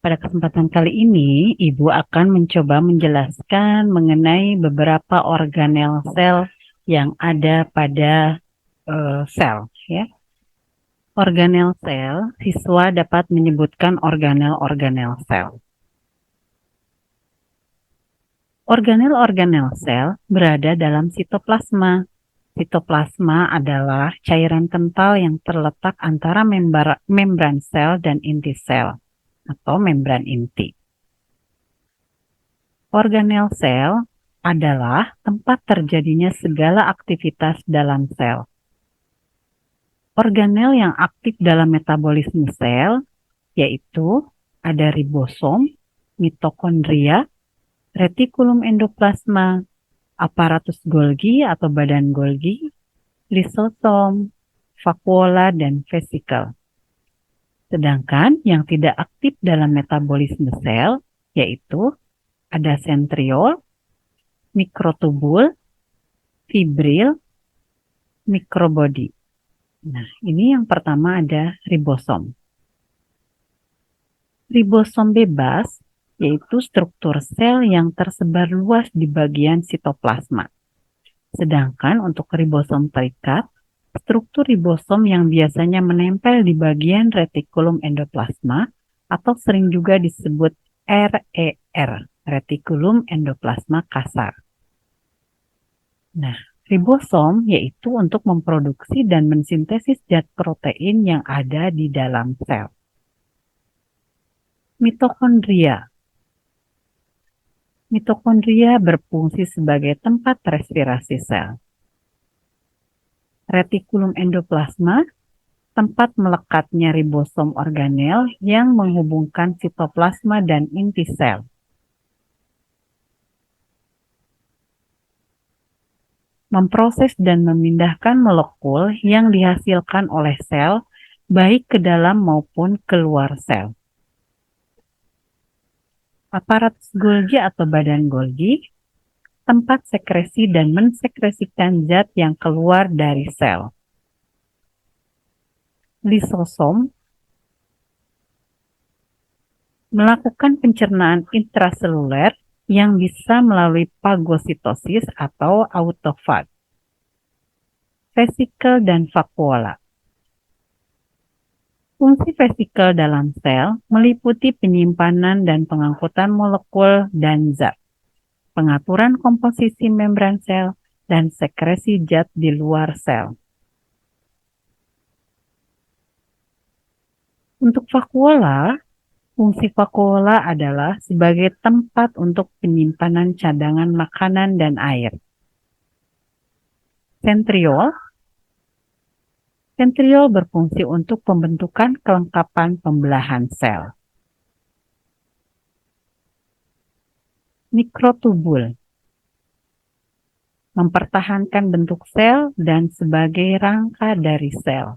Pada kesempatan kali ini, Ibu akan mencoba menjelaskan mengenai beberapa organel sel yang ada pada sel. Ya. Organel sel, siswa dapat menyebutkan organel-organel sel. Organel-organel sel berada dalam sitoplasma. Sitoplasma adalah cairan kental yang terletak antara membran sel dan inti sel atau membran inti. Organel sel adalah tempat terjadinya segala aktivitas dalam sel. Organel yang aktif dalam metabolisme sel yaitu ada ribosom, mitokondria, retikulum endoplasma, aparatus Golgi atau badan Golgi, lisosom, vakuola, dan vesikel. Sedangkan yang tidak aktif dalam metabolisme sel yaitu ada sentriol, mikrotubul, fibril, mikrobodi. Nah, ini yang pertama ada ribosom. Ribosom bebas yaitu struktur sel yang tersebar luas di bagian sitoplasma. Sedangkan untuk ribosom terikat, struktur ribosom yang biasanya menempel di bagian retikulum endoplasma atau sering juga disebut RER, retikulum endoplasma kasar. Nah, ribosom yaitu untuk memproduksi dan mensintesis zat protein yang ada di dalam sel. Mitokondria. Mitokondria berfungsi sebagai tempat respirasi sel. Retikulum endoplasma, tempat melekatnya ribosom organel yang menghubungkan sitoplasma dan inti sel. Memproses dan memindahkan molekul yang dihasilkan oleh sel, baik ke dalam maupun keluar sel. Aparatus Golgi atau badan Golgi, tempat sekresi dan mensekresikan zat yang keluar dari sel. Lisosom, melakukan pencernaan intraseluler yang bisa melalui fagositosis atau autofag. Vesikel dan vakuola. Fungsi vesikel dalam sel meliputi penyimpanan dan pengangkutan molekul dan zat, pengaturan komposisi membran sel, dan sekresi zat di luar sel. Untuk vakuola, fungsi vakuola adalah sebagai tempat untuk penyimpanan cadangan makanan dan air. Sentriol berfungsi untuk pembentukan kelengkapan pembelahan sel. Mikrotubul mempertahankan bentuk sel dan sebagai rangka dari sel.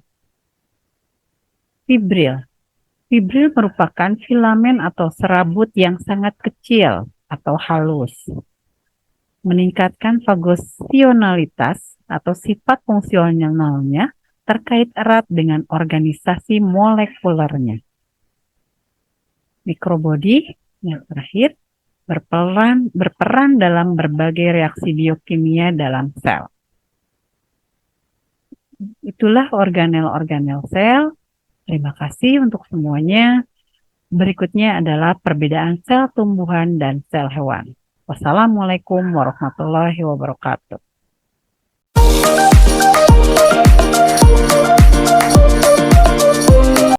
Fibril merupakan filamen atau serabut yang sangat kecil atau halus. Meningkatkan fagosionalitas atau sifat fungsionalnya terkait erat dengan organisasi molekulernya. Mikrobodi yang terakhir berperan dalam berbagai reaksi biokimia dalam sel. Itulah organel-organel sel. Terima kasih untuk semuanya. Berikutnya adalah perbedaan sel tumbuhan dan sel hewan. Wassalamualaikum warahmatullahi wabarakatuh.